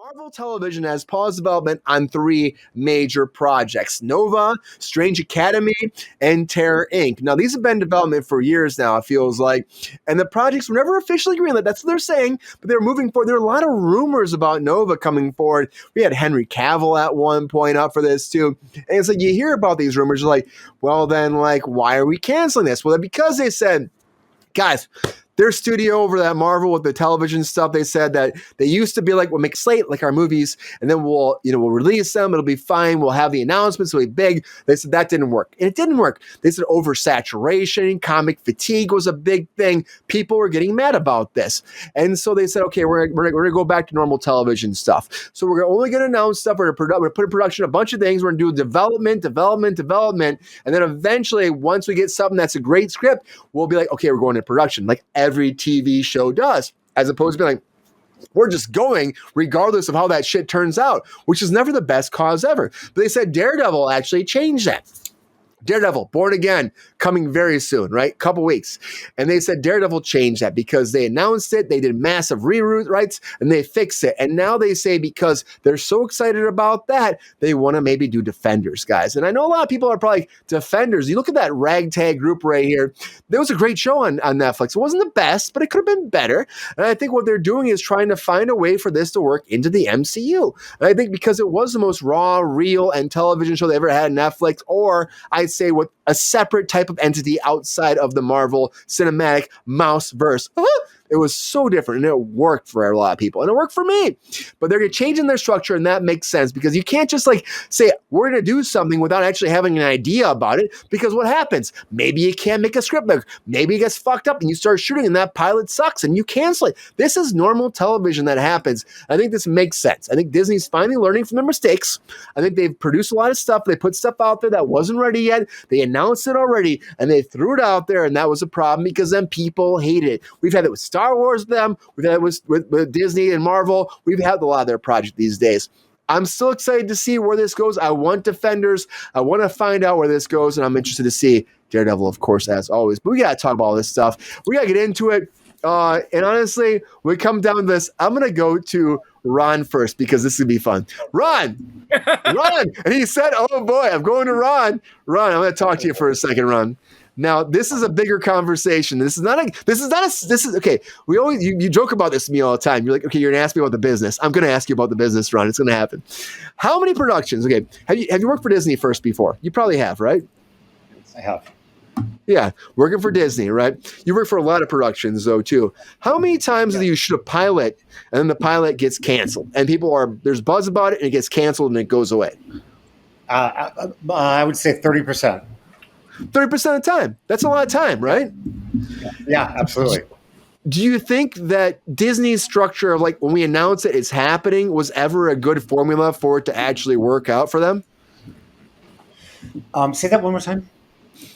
Marvel Television has paused development on three major projects: Nova, Strange Academy, and Terror Inc. Now, these have been in development for years now, it feels like, and the projects were never officially greenlit. That's what they're saying, but they're moving forward. There are a lot of rumors about Nova coming forward. We had Henry Cavill at one point up for this, too. And it's like you hear about these rumors, you're like, well, then, like, why are we canceling this? Well, because they said, guys, their studio over at Marvel with the television stuff, they said that they used to be like, we'll make a slate like our movies, and then we'll release them. It'll be fine. We'll have the announcements. It'll be big. They said that didn't work. And it didn't work. They said oversaturation, comic fatigue was a big thing. People were getting mad about this. And so they said, okay, we're going to go back to normal television stuff. So we're only going to announce stuff. We're going to put in production a bunch of things. We're going to do development. And then eventually, once we get something that's a great script, we'll be like, okay, we're going to production. Like every TV show does, as opposed to being like, we're just going regardless of how that shit turns out, which is never the best cause ever. But they said Daredevil actually changed that. Daredevil, Born Again, coming very soon, right? Couple weeks. And they said Daredevil changed that because they announced it, they did massive rewrites, and they fixed it. And now they say because they're so excited about that, they want to maybe do Defenders, guys. And I know a lot of people are probably like, Defenders, you look at that ragtag group right here. There was a great show on Netflix. It wasn't the best, but it could have been better. And I think what they're doing is trying to find a way for this to work into the MCU. And I think because it was the most raw, real, and television show they ever had on Netflix, or I'd say with a separate type of entity outside of the Marvel Cinematic Mouseverse. It was so different, and it worked for a lot of people, and it worked for me. But they're changing their structure, and that makes sense because you can't just like say, we're going to do something without actually having an idea about it, because what happens? Maybe you can't make a script. Maybe it gets fucked up, and you start shooting, and that pilot sucks, and you cancel it. This is normal television that happens. I think this makes sense. I think Disney's finally learning from their mistakes. I think they've produced a lot of stuff. They put stuff out there that wasn't ready yet. They announced it already, and they threw it out there, and that was a problem because then people hate it. We've had it with Star Wars with them. We've had it with Disney and Marvel. We've had a lot of their projects these days. I'm still excited to see where this goes. I want Defenders. I want to find out where this goes, and I'm interested to see Daredevil, of course, as always. But we got to talk about all this stuff. We got to get into it. And honestly, when we come down to this, I'm going to go to Ron first because this is going to be fun. Ron! And he said, oh boy, I'm going to Ron. Ron, I'm going to talk to you for a second, Ron. Now, this is a bigger conversation. This is okay. We always, you joke about this to me all the time. You're like, okay, you're going to ask me about the business. I'm going to ask you about the business, Ron. It's going to happen. How many productions? Okay. Have you worked for Disney first before? You probably have, right? I have. Yeah. Working for Disney, right? You work for a lot of productions though, too. How many times do you shoot a pilot and then the pilot gets canceled and there's buzz about it and it gets canceled and it goes away? I would say 30%. 30% of the time. That's a lot of time, right? Yeah, absolutely. Do you think that Disney's structure of like when we announce it, it's happening, was ever a good formula for it to actually work out for them? Say that one more time.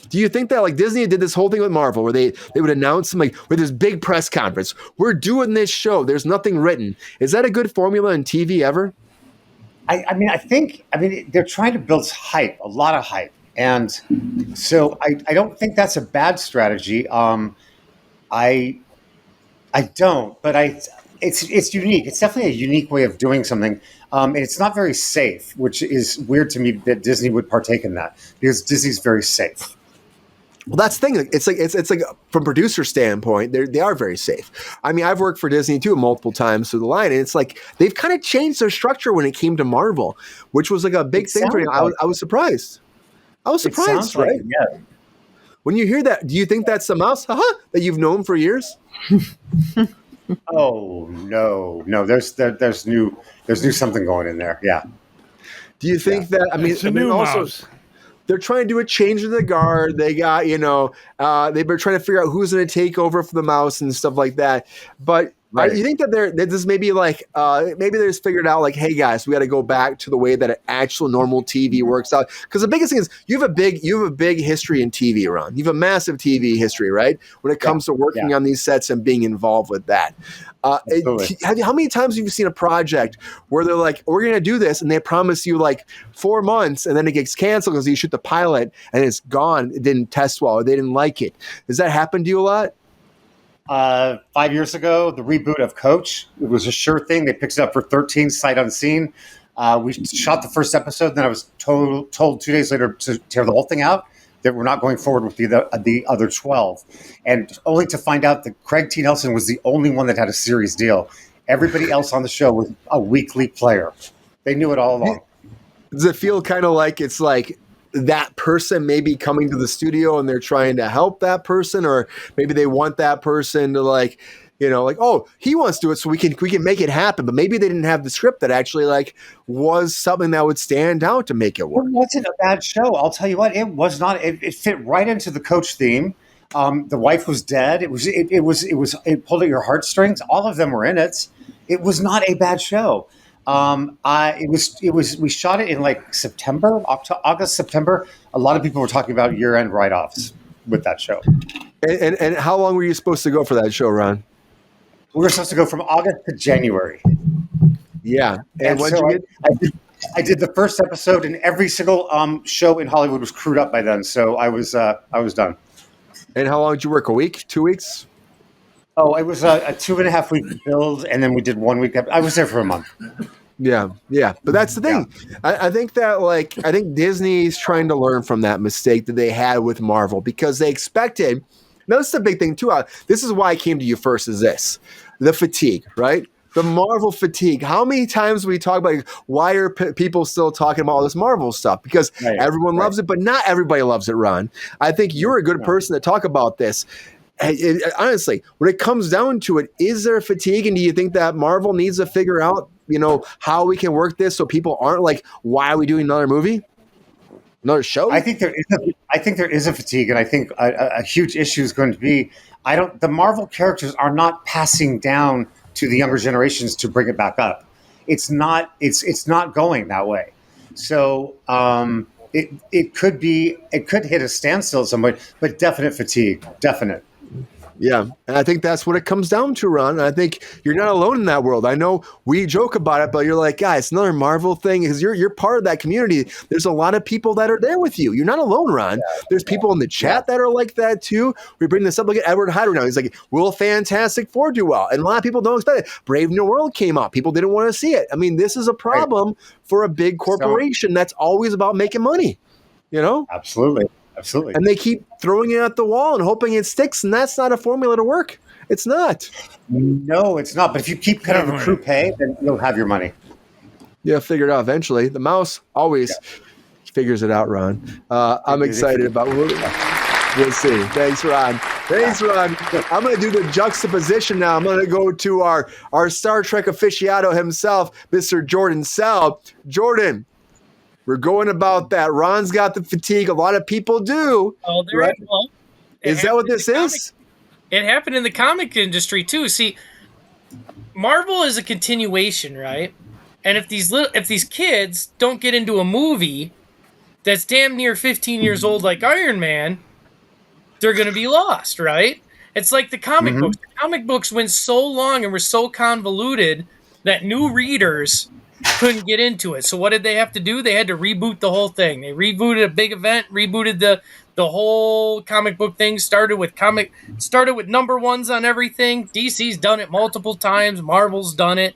Do you think that like Disney did this whole thing with Marvel where they would announce them like with this big press conference, we're doing this show, there's nothing written. Is that a good formula in TV ever? I mean, they're trying to build hype, a lot of hype. And so I don't think that's a bad strategy. I don't, but it's unique. It's definitely a unique way of doing something. And it's not very safe, which is weird to me that Disney would partake in that because Disney's very safe. Well, that's the thing. It's like from producer standpoint, they are very safe. I mean, I've worked for Disney too multiple times through the line, and it's like they've kind of changed their structure when it came to Marvel, which was like a big thing for me. I was surprised. Right? Yeah. When you hear that, do you think that's the mouse that you've known for years? Oh no! There's new something going in there. Yeah. Do you think that? I mean, it's a new also mouse. They're trying to do a change of the guard. They got they've been trying to figure out who's going to take over for the mouse and stuff like that. But right. You think that this maybe like maybe they just figured out like, hey guys, we got to go back to the way that an actual normal TV works out. Because the biggest thing is you have a big history in TV, Ron. You have a massive TV history, right? When it comes to working on these sets and being involved with that. How many times have you seen a project where they're like, we're going to do this, and they promise you like 4 months, and then it gets canceled because you shoot the pilot and it's gone. It didn't test well, or they didn't like it. Does that happen to you a lot? 5 years ago, the reboot of Coach. It was a sure thing. They picked it up for 13, sight unseen. We shot the first episode, then I was told 2 days later to tear the whole thing out, that we're not going forward with the other 12. And only to find out that Craig T. Nelson was the only one that had a series deal. Everybody else on the show was a weekly player. They knew it all along. Does it feel kind of like it's like that person maybe coming to the studio and they're trying to help that person, or maybe they want that person to like, oh, he wants to do it, so we can make it happen. But maybe they didn't have the script that actually like was something that would stand out to make it work. It wasn't a bad show. I'll tell you what, it was not. It fit right into the Coach theme. The wife was dead. It pulled at your heartstrings. All of them were in it. It was not a bad show. We shot it in like September, August, September. A lot of people were talking about year-end write-offs with that show. And how long were you supposed to go for that show, Ron? We were supposed to go from August to January. Yeah. And when so you get? I did the first episode, and every single show in Hollywood was crewed up by then. So I was done. And how long did you work? A week? 2 weeks? Oh, it was a 2.5 week build, and then we did 1 week. I was there for a month. Yeah. But that's the thing. Yeah. I think that Disney's trying to learn from that mistake that they had with Marvel, because they expected. Now, this is a big thing too. This is why I came to you first. Is this the fatigue, right? The Marvel fatigue. How many times we talk about why are people still talking about all this Marvel stuff? Because everyone loves it, but not everybody loves it, Ron. I think you're a good person to talk about this. Honestly, when it comes down to it, is there fatigue? And do you think that Marvel needs to figure out, how we can work this so people aren't like, why are we doing another movie? Another show? I think there is a fatigue, and I think a huge issue is going to be the Marvel characters are not passing down to the younger generations to bring it back up. It's not going that way. So it could hit a standstill somewhere, but definite fatigue, definite. Yeah, and I think that's what it comes down to, Ron. I think you're not alone in that world. I know we joke about it, but you're like, guys, another Marvel thing, because you're part of that community. There's a lot of people that are there with you. You're not alone, Ron. There's people in the chat that are like that too. We bring this up. Look at Edward Hyder now. He's like, will Fantastic Four do well? And a lot of people don't expect it. Brave New World came out. People didn't want to see it. I mean, this is a problem for a big corporation that's always about making money. Absolutely. And they keep throwing it at the wall and hoping it sticks, and that's not a formula to work. It's not. No, it's not. But if you keep cutting the crew pay, then you'll have your money. Yeah, figure it out eventually. The mouse always figures it out, Ron. I'm excited about it. We'll see. Thanks, Ron. I'm going to do the juxtaposition now. I'm going to go to our Star Trek aficionado himself, Mr. Jordan Sell. Jordan, we're going about that. Ron's got the fatigue. A lot of people do. Oh, right? Is that what this is? It happened in the comic industry too. See, Marvel is a continuation, right? And if these kids don't get into a movie that's damn near 15 years old, like Iron Man, they're going to be lost, right? It's like the comic books. The comic books went so long and were so convoluted that new readers couldn't get into it. So what did they have to do? They had to reboot the whole thing. They rebooted a big event, rebooted the whole comic book thing, started with number ones on everything. DC's done it multiple times. Marvel's done it.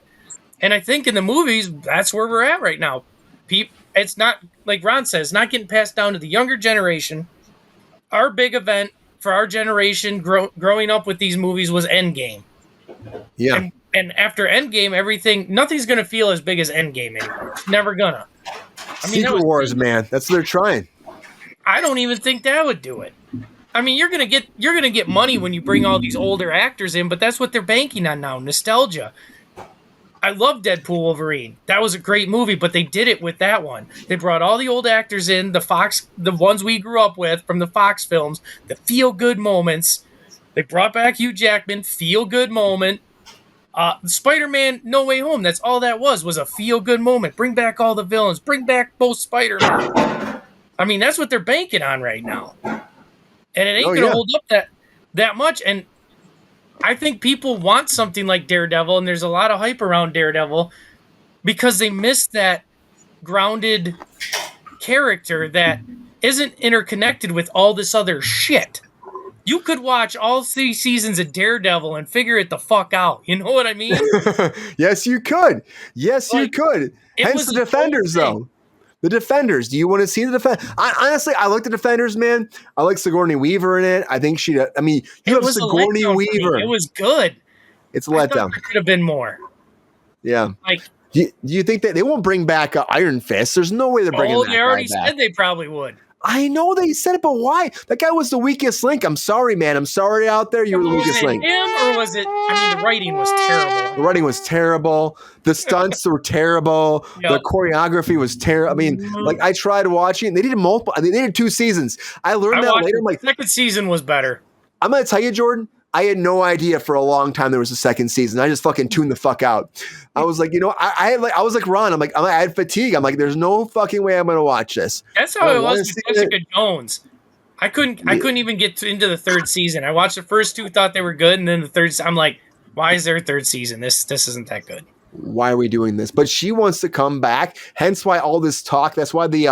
And I think in the movies, that's where we're at right now. It's not, like Ron says, not getting passed down to the younger generation. Our big event for our generation growing up with these movies was Endgame. Yeah. And after Endgame, nothing's going to feel as big as Endgame anymore. It's never gonna. Secret Wars, man. That's what they're trying. I don't even think that would do it. I mean, you're gonna get money when you bring all these older actors in, but that's what they're banking on now, nostalgia. I love Deadpool Wolverine. That was a great movie, but they did it with that one. They brought all the old actors in, the ones we grew up with from the Fox films, the feel-good moments. They brought back Hugh Jackman, feel-good moment. Spider-Man No Way Home, that's all that was a feel-good moment. Bring back all the villains. Bring back both Spider-Man. I mean, that's what they're banking on right now. And it ain't going to hold up that much. And I think people want something like Daredevil, and there's a lot of hype around Daredevil because they miss that grounded character that isn't interconnected with all this other shit. You could watch all 3 seasons of Daredevil and figure it the fuck out. You know what I mean? Yes, you could. Yes, you Like, could. it Hence was the a total Defenders, thing. though. The Defenders. Do you want to see the Defenders? Honestly, I looked at Defenders, man. I like Sigourney Weaver in it. I think she. I mean, you It have was a Sigourney letdown for me. Weaver. It was good. It's a I thought letdown. there could have been more. Yeah. Like, Do you think that they won't bring back Iron Fist? There's no way they're bringing that they already guy back. said they probably would. I know they said it, but why? That guy was the weakest link. I'm sorry, man. I'm sorry out there. You were the Was weakest it link. him or was it? I mean, the writing was The terrible. writing was terrible. The stunts were terrible. Yep. The choreography was terrible. I mean, like I tried watching. They did multiple. I mean, they did 2 seasons. I learned that later. I'm like, the second season was better. I'm gonna tell you, Jordan. I had no idea for a long time there was a second season. I just fucking tuned the fuck out. I was like, I was like Ron. I had fatigue. I'm like, there's no fucking way I'm gonna watch this. That's how it was with Jessica Jones. I couldn't even get into the 3rd season. I watched the first 2, thought they were good, and then the 3rd. I'm like, why is there a 3rd season? This isn't that good. Why are we doing this? But she wants to come back. Hence why all this talk. That's why the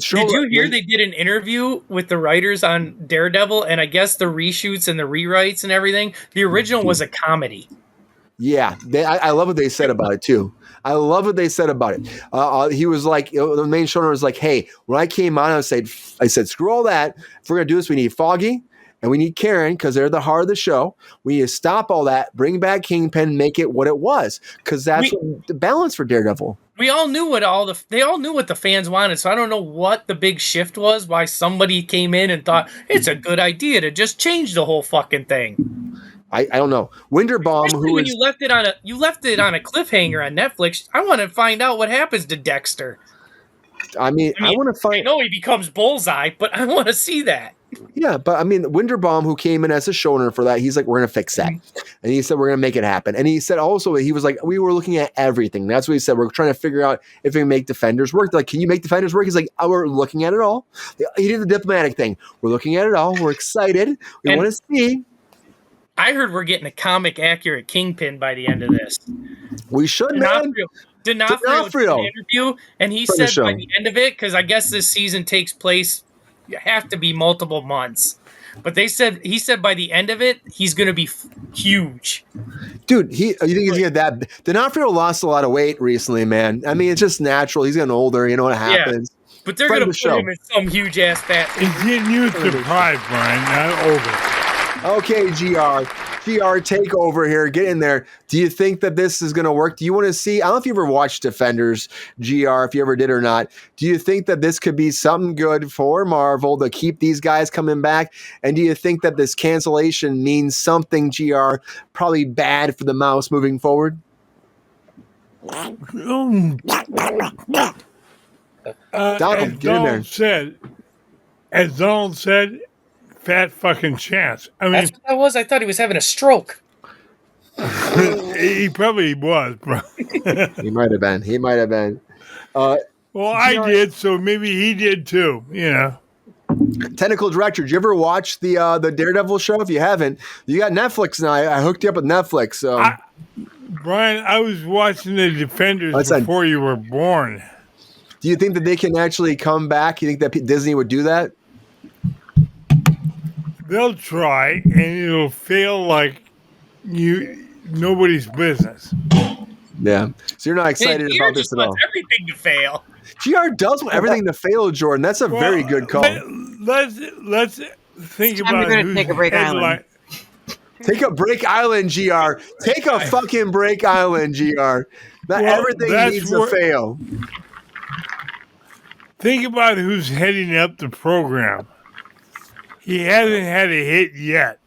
show. Did you hear they did an interview with the writers on Daredevil, and I guess the reshoots and the rewrites and everything? The original was a comedy. Yeah, I love what they said about it too. I love what they said about it. He was like, the main showrunner was like, "Hey, when I came on, I said, screw all that. If we're gonna do this, we need Foggy and we need Karen because they're the heart of the show. We need to stop all that, bring back Kingpin, make it what it was, because that's the balance for Daredevil." We all knew what they all knew what the fans wanted, so I don't know what the big shift was. Why somebody came in and thought it's a good idea to just change the whole fucking thing. I don't know. Winterbaum, Especially when you left it on a cliffhanger on Netflix. I want to find out what happens to Dexter. I mean, I want to find. I know he becomes Bullseye, but I want to see that. Yeah, but I mean, Winterbaum, who came in as a showrunner for that, he's like, we're going to fix that. And he said, we're going to make it happen. And he said also, he was like, we were looking at everything. That's what he said. We're trying to figure out if we can make Defenders work. They're like, can you make Defenders work? He's like, oh, we're looking at it all. He did the diplomatic thing. We're looking at it all. We're excited. We want to see. I heard we're getting a comic accurate Kingpin by the end of this. We should, man. D'Onofrio did an interview, and he said by the end of it, because I guess this season takes place, you have to be multiple months. But he said by the end of it, he's going to be huge. Dude, you think he's going to get that? D'Onofrio lost a lot of weight recently, man. I mean, it's just natural. He's getting older. You know what happens. Yeah, but they're going to put him in some huge ass fat. He's getting used to pride, Brian, not older. Okay, GR, take over here. Get in there. Do you think that this is going to work? Do you want to see? I don't know if you ever watched Defenders, GR, if you ever did or not. Do you think that this could be something good for Marvel to keep these guys coming back? And do you think that this cancellation means something, GR, probably bad for the mouse moving forward? Donald, as Donald said, fat fucking chance. I mean, that's what that was. I thought he was having a stroke. He probably was, bro. He might have been. Well, I did, so maybe he did too. You know. Technical director, did you ever watch the Daredevil show? If you haven't, you got Netflix now. I hooked you up with Netflix. So, Brian, I was watching the Defenders before you were born. Do you think that they can actually come back? You think that Disney would do that? They'll try, and it'll fail like nobody's business. Yeah. So you're not excited about this at all. Everything to fail. GR does want everything to fail, Jordan. That's a very good call. Let's think about who's take a break island. Take a break island, GR. Take a fucking break island, GR. Everything needs to fail. Think about who's heading up the program. He hasn't had a hit yet.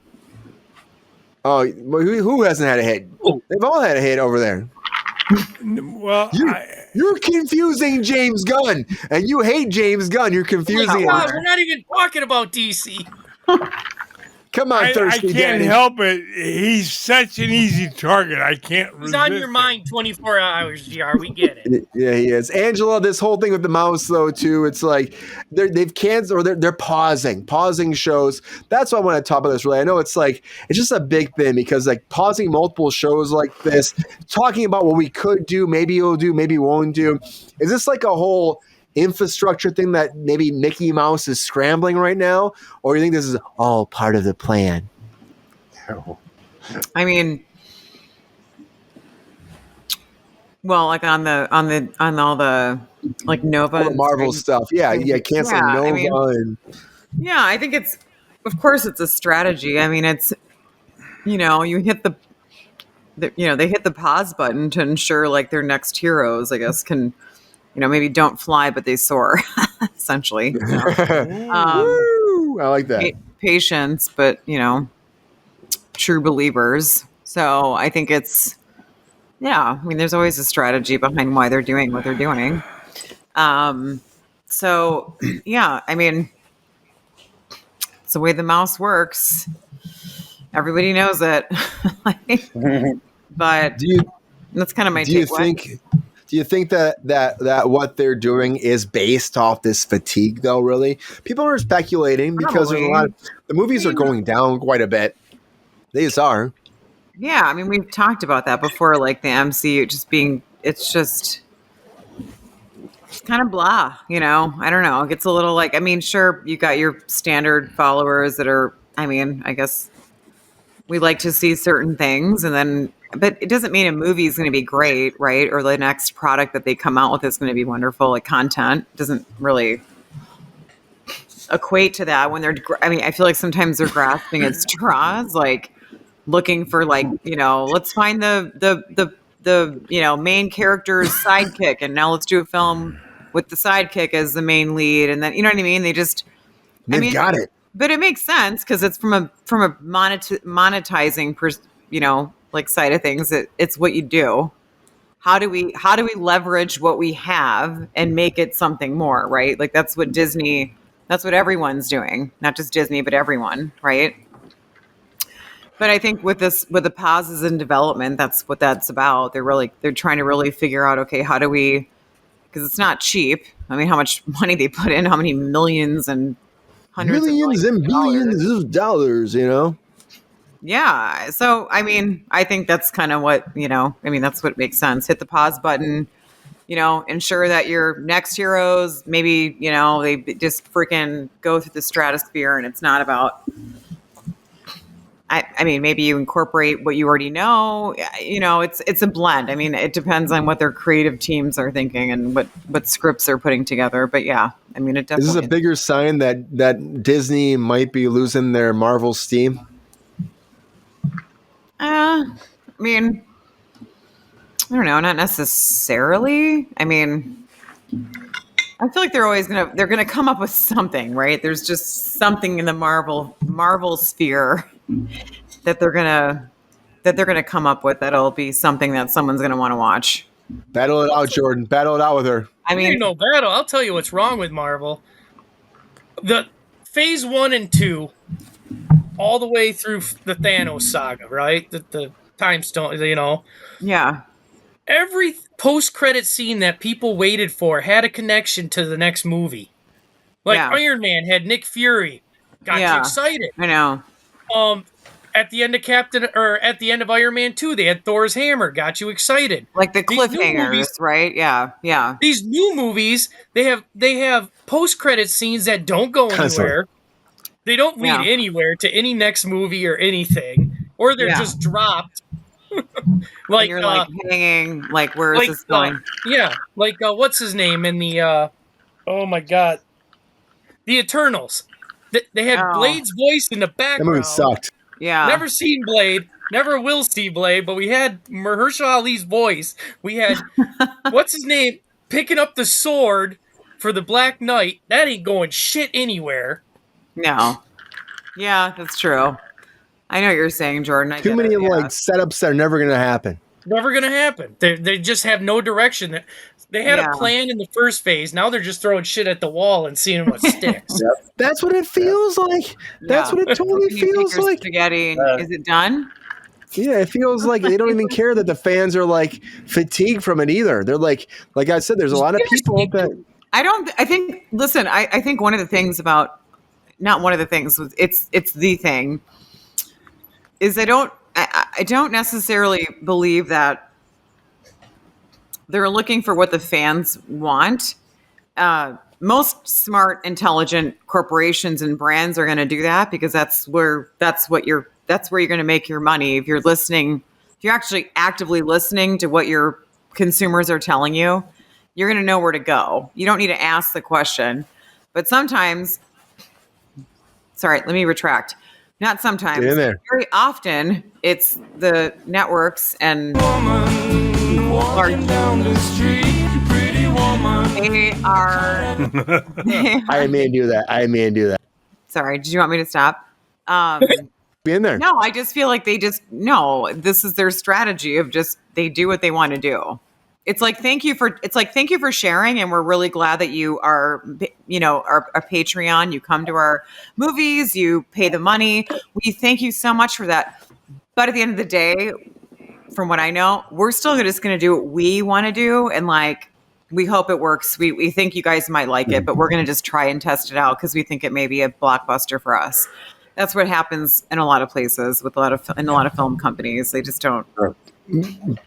Oh, who hasn't had a hit? They've all had a hit over there. Well, you're confusing James Gunn, and you hate James Gunn. You're confusing him. We're not even talking about DC. Come on, Thirsty I can't help it. He's such an easy target. I can't resist. He's on your mind 24 hours, GR. We get it. Yeah, he is. Angela, this whole thing with the mouse, though, too, it's like they've canceled or they're pausing shows. That's why I want to talk about this, really. I know it's just a big thing because, pausing multiple shows like this, talking about what we could do, maybe we'll do, maybe won't do. Is this like a whole infrastructure thing that maybe Mickey Mouse is scrambling right now, or you think this is all part of the plan? I mean, well, like on all the like Nova All the and Marvel Strange- stuff. Yeah, canceling Yeah, Nova I mean, and yeah, I think of course it's a strategy. I mean, it's, you hit they hit the pause button to ensure like their next heroes, I guess, can, maybe don't fly, but they soar, essentially. Woo! I like that. Patience, but, true believers. So I think it's, yeah, I mean, there's always a strategy behind why they're doing what they're doing. So, yeah, I mean, it's the way the mouse works. Everybody knows it. But that's kind of my take. Do you think that what they're doing is based off this fatigue, though? Really, people are speculating because there's a lot. The movies are going down quite a bit. These are. Yeah, I mean, we've talked about that before, like the MCU just being. It's kind of blah, I don't know. It gets a little like, I mean, sure, you got your standard followers that are. I mean, I guess we like to see certain things, but it doesn't mean a movie is going to be great, right? Or the next product that they come out with is going to be wonderful. Like content doesn't really equate to that when I feel like sometimes they're grasping at straws, like looking for like, let's find the main character's sidekick, and now let's do a film with the sidekick as the main lead, and then you know what I mean? They've got it. But it makes sense because it's from a monetizing like side of things. It's what you do. How do we leverage what we have and make it something more, right? Like that's what everyone's doing, not just Disney, but everyone, right? But I think with the pauses in development, that's what that's about. They're trying to really figure out, okay, how do we, because it's not cheap. I mean, how much money they put in, how many millions and hundreds millions of and billions of dollars, Yeah. So, I mean, I think that's kind of what, that's what makes sense. Hit the pause button, ensure that your next heroes, maybe, they just freaking go through the stratosphere, and it's not about, I mean, maybe you incorporate what you already know, it's a blend. I mean, it depends on what their creative teams are thinking and what scripts they're putting together. But yeah, I mean, it definitely is this a bigger sign that Disney might be losing their Marvel steam? I mean, I don't know, not necessarily. I mean, I feel like they're gonna come up with something, right? There's just something in the Marvel sphere that they're gonna come up with that'll be something that someone's gonna want to watch. Battle it out, Jordan. Battle it out with her. I mean, no battle. I'll tell you what's wrong with Marvel. The phase 1 and 2, all the way through the Thanos saga, right? The time stone, Yeah. Every post-credit scene that people waited for had a connection to the next movie. Like Iron Man had Nick Fury, got you excited. I know. At the end of Iron Man 2, they had Thor's hammer, got you excited. Like the cliffhangers, right? Yeah, yeah. These new movies, they have post-credit scenes that don't go anywhere. They don't lead anywhere to any next movie or anything, or they're just dropped. Like you're like hanging, like where is this going? Like what's his name in the? Oh my God, the Eternals. They had Blade's voice in the background. That movie sucked. Yeah, never seen Blade, never will see Blade, but we had Mahershala Ali's voice. We had what's his name picking up the sword for the Black Knight. That ain't going shit anywhere. No. Yeah, that's true. I know what you're saying, Jordan. Too many like setups that are never going to happen. Never going to happen. They just have no direction. They had a plan in the first phase. Now they're just throwing shit at the wall and seeing what sticks. That's what it feels like. That's what it totally feels like. Spaghetti. Is it done? Yeah, it feels like they don't even care that the fans are like fatigued from it either. They're like I said, there's a lot of people that I think one of the things about, not one of the things, it's the thing, is I don't necessarily believe that they're looking for what the fans want. most smart, intelligent corporations and brands are going to do that because that's where you're going to make your money. If you're listening, if you're actually actively listening to what your consumers are telling you, you're going to know where to go. You don't need to ask the question. But sometimes, sorry, let me retract. Not sometimes. Get in there. Very often, it's the networks and down the street, pretty woman. they are. I may do that. Sorry, did you want me to stop? Be in there. No, I just feel like this is their strategy of just they do what they want to do. It's like thank you for sharing, and we're really glad that you are a Patreon. You come to our movies, you pay the money. We thank you so much for that. But at the end of the day, from what I know, we're still just going to do what we want to do, and like we hope it works. We think you guys might like it, but we're going to just try and test it out because we think it may be a blockbuster for us. That's what happens in a lot of places with a lot of film companies. They just don't.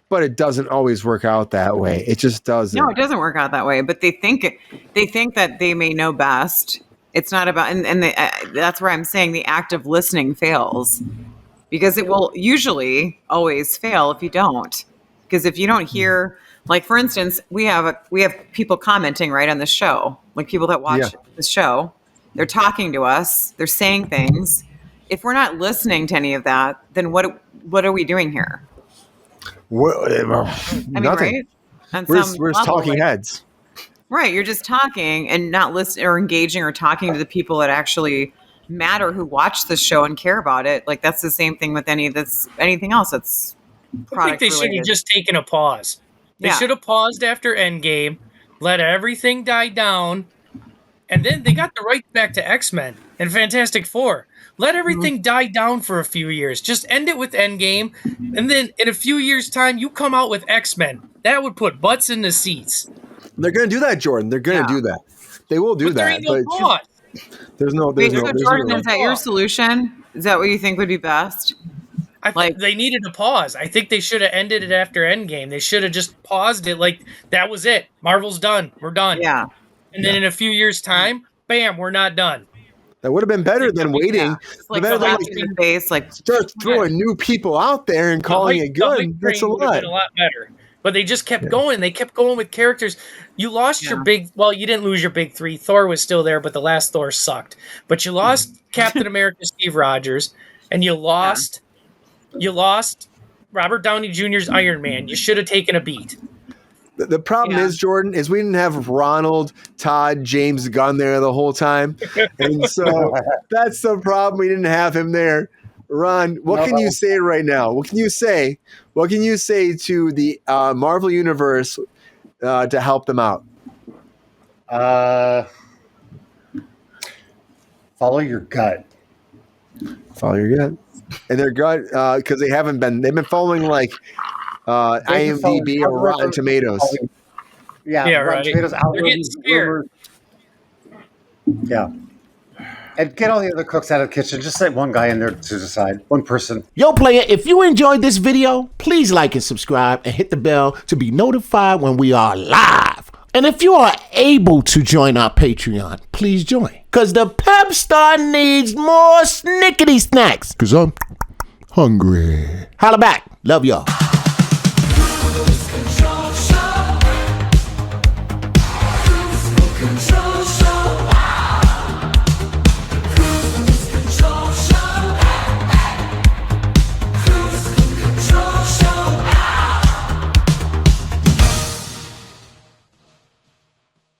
But it doesn't always work out that way. It just doesn't. No, it doesn't work out that way. But they think that they may know best. It's not about, and that's where I'm saying the act of listening fails, because it will usually always fail if you don't. Because if you don't hear, like for instance, we have people commenting right on the show, like people that watch the show. They're talking to us. They're saying things. If we're not listening to any of that, then what are we doing here? Nothing. Right? We're just talking heads. Right. You're just talking and not listening or engaging or talking to the people that actually matter who watch the show and care about it. Like that's the same thing with anything else that's product I think they should related. have just taken a pause. They should have paused after Endgame, let everything die down, and then they got the rights back to X-Men and Fantastic Four. Let everything die down for a few years. Just end it with Endgame, and then in a few years' time, you come out with X-Men. That would put butts in the seats. They're going to do that, Jordan. They're going to do that. They will do But there that. ain't no pause. There's no. Jordan, is that your solution? Is that what you think would be best? I think they needed a pause. I think they should have ended it after Endgame. They should have just paused it like that was it. Marvel's done. We're done. Yeah. And then in a few years' time, bam, we're not done. That would have been better than waiting. Like better than base, like start throwing new people out there and calling it good. That's a lot. Been a lot better. But they just kept going. They kept going with characters. You lost your big. Well, you didn't lose your big three. Thor was still there, but the last Thor sucked. But you lost Captain America, Steve Rogers, and you lost Robert Downey Jr.'s Iron Man. You should have taken a beat. The problem is, Jordan, is we didn't have Ronald, Todd, James Gunn there the whole time. And so that's the problem. We didn't have him there. Ron, what can you say right now? What can you say? What can you say to the Marvel Universe to help them out? Follow your gut. Follow your gut. And their gut, because they've been following like IMDb or Rotten Tomatoes. Yeah, right. Rotten Tomatoes, They're getting scared. Yeah. And get all the other cooks out of the kitchen. Just let one guy in there to decide. One person. Yo, player, if you enjoyed this video, please like and subscribe and hit the bell to be notified when we are live. And if you are able to join our Patreon, please join. Because the Pepestar needs more snickety snacks. Because I'm hungry. Holla back. Love y'all.